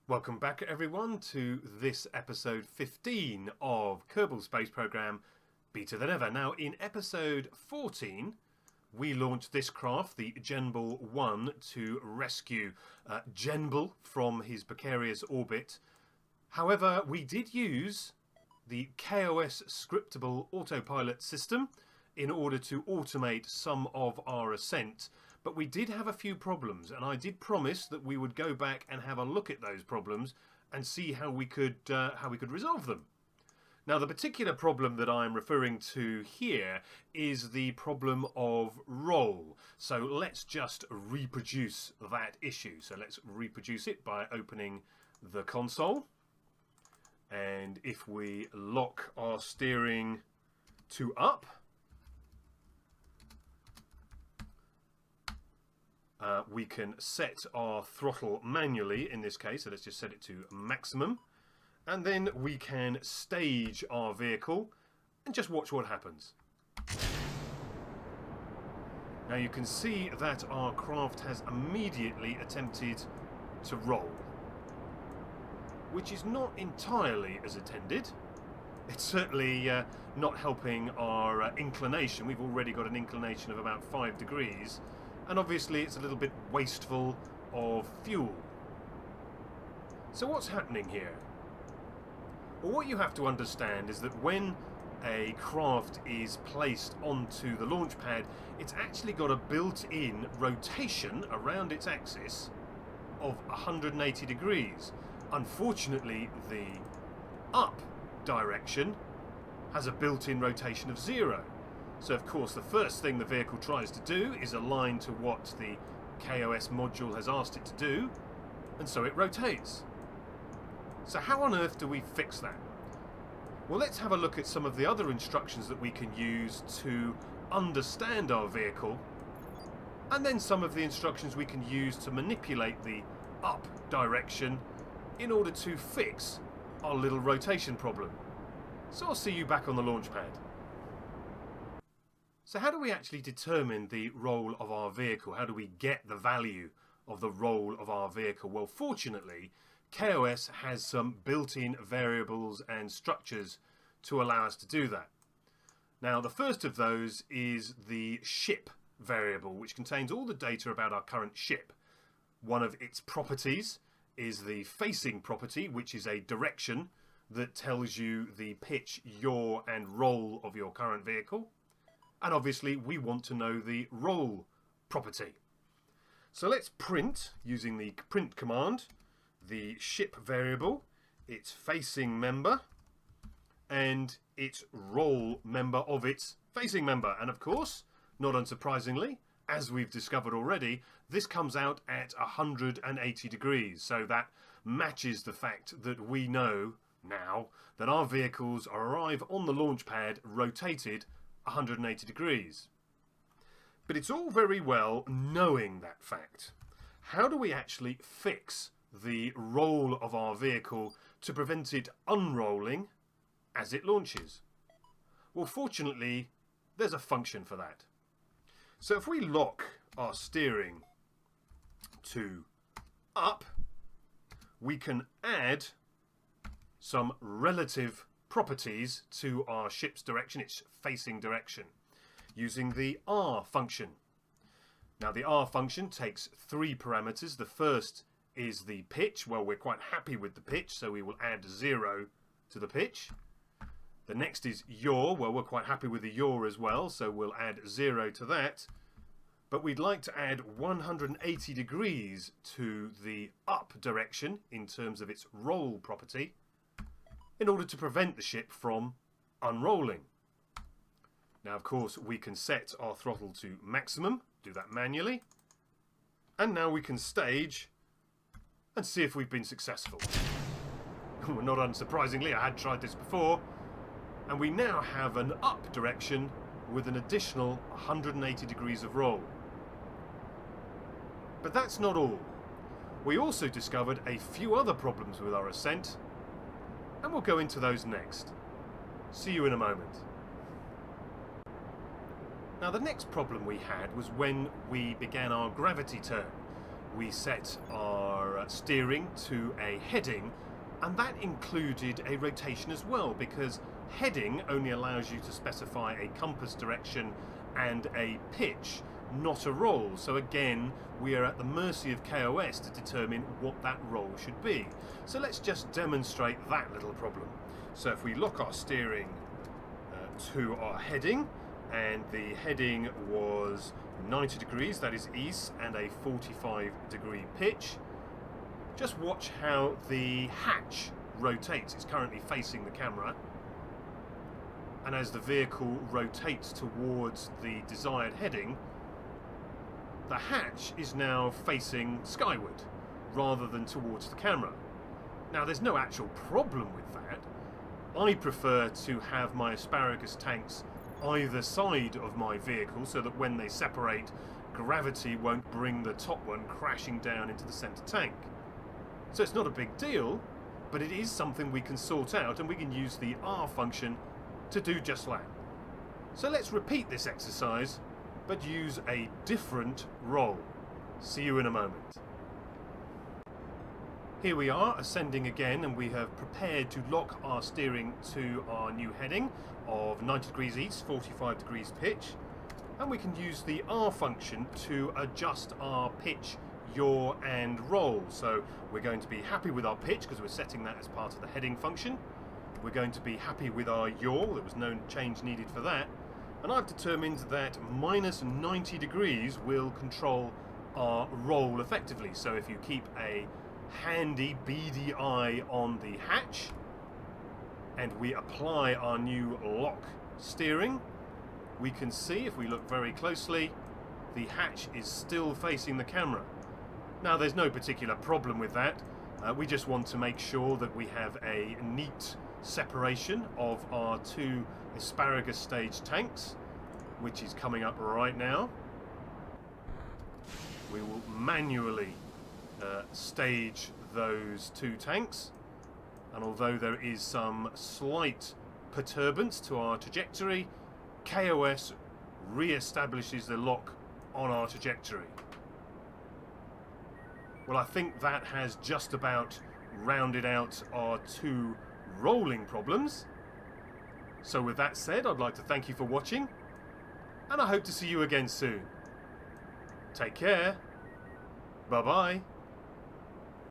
Welcome back everyone to this episode 15 of Kerbal Space Program Better Than Ever. Now in episode 14 we launched this craft, the Genbal 1, to rescue Genbal from his precarious orbit. However, we did use the kOS scriptable autopilot system in order to automate some of our ascent. But we did have a few problems, and I did promise that we would go back and have a look at those problems and see how we could resolve them. Now, the particular problem that I'm referring to here is the problem of roll. So let's just reproduce that issue. So let's reproduce it by opening the console. And if we lock our steering to up, we can set our throttle manually in this case, so let's just set it to maximum, and then we can stage our vehicle and just watch what happens. Now you can see that our craft has immediately attempted to roll, which is not entirely as intended. It's certainly not helping our inclination. We've already got an inclination of about 5 degrees. And obviously it's a little bit wasteful of fuel. So what's happening here? Well, what you have to understand is that when a craft is placed onto the launch pad, it's actually got a built-in rotation around its axis of 180 degrees. Unfortunately, the up direction has a built-in rotation of 0. So of course the first thing the vehicle tries to do is align to what the kOS module has asked it to do, and so it rotates. So how on earth do we fix that? Well, let's have a look at some of the other instructions that we can use to understand our vehicle, and then some of the instructions we can use to manipulate the up direction in order to fix our little rotation problem. So I'll see you back on the launch pad. So how do we actually determine the roll of our vehicle? How do we get the value of the roll of our vehicle? Well, fortunately, kOS has some built-in variables and structures to allow us to do that. Now, the first of those is the ship variable, which contains all the data about our current ship. One of its properties is the facing property, which is a direction that tells you the pitch, yaw, and roll of your current vehicle. And obviously we want to know the roll property. So let's print, using the print command, the ship variable, its facing member, and its roll member of its facing member. And of course, not unsurprisingly, as we've discovered already, this comes out at 180 degrees. So that matches the fact that we know now that our vehicles arrive on the launch pad rotated 180 degrees. But it's all very well knowing that fact. How do we actually fix the roll of our vehicle to prevent it unrolling as it launches? Well, fortunately, there's a function for that. So if we lock our steering to up, we can add some relative properties to our ship's direction, its facing direction, using the R function. Now the R function takes 3 parameters. The first is the pitch. Well, we're quite happy with the pitch, so we will add 0 to the pitch. The next is yaw. Well, we're quite happy with the yaw as well, so we'll add 0 to that. But we'd like to add 180 degrees to the up direction in terms of its roll property, in order to prevent the ship from unrolling. Now, of course, we can set our throttle to maximum, do that manually, and now we can stage and see if we've been successful. Well, not unsurprisingly, I had tried this before, and we now have an up direction with an additional 180 degrees of roll. But that's not all. We also discovered a few other problems with our ascent, and we'll go into those next. See you in a moment. Now, the next problem we had was when we began our gravity turn. we set our steering to a heading, and that included a rotation as well, because heading only allows you to specify a compass direction and a pitch, not a roll. So again, we are at the mercy of kOS to determine what that roll should be. So let's just demonstrate that little problem. So if we lock our steering to our heading, and the heading was 90 degrees, that is east, and a 45-degree pitch. Just watch how the hatch rotates. It's currently facing the camera, and as the vehicle rotates towards the desired heading, the hatch is now facing skyward rather than towards the camera. Now, there's no actual problem with that. I prefer to have my asparagus tanks either side of my vehicle so that when they separate, gravity won't bring the top one crashing down into the center tank. So it's not a big deal, but it is something we can sort out, and we can use the R function to do just that. So let's repeat this exercise, but use a different roll. See you in a moment. Here we are, ascending again, and we have prepared to lock our steering to our new heading of 90 degrees east, 45 degrees pitch, and we can use the R function to adjust our pitch, yaw and roll. So we're going to be happy with our pitch because we're setting that as part of the heading function. We're going to be happy with our yaw, there was no change needed for that, and I've determined that minus 90 degrees will control our roll effectively. So if you keep a handy beady eye on the hatch and we apply our new lock steering, we can see, if we look very closely, the hatch is still facing the camera. Now, there's no particular problem with that. We just want to make sure that we have a neat separation of our two asparagus stage tanks, which is coming up right now. We will manually stage those two tanks, and although there is some slight perturbance to our trajectory, kOS re-establishes the lock on our trajectory. Well, I think that has just about rounded out our two rolling problems. So with that said, I'd like to thank you for watching, and I hope to see you again soon. Take care. Bye-bye.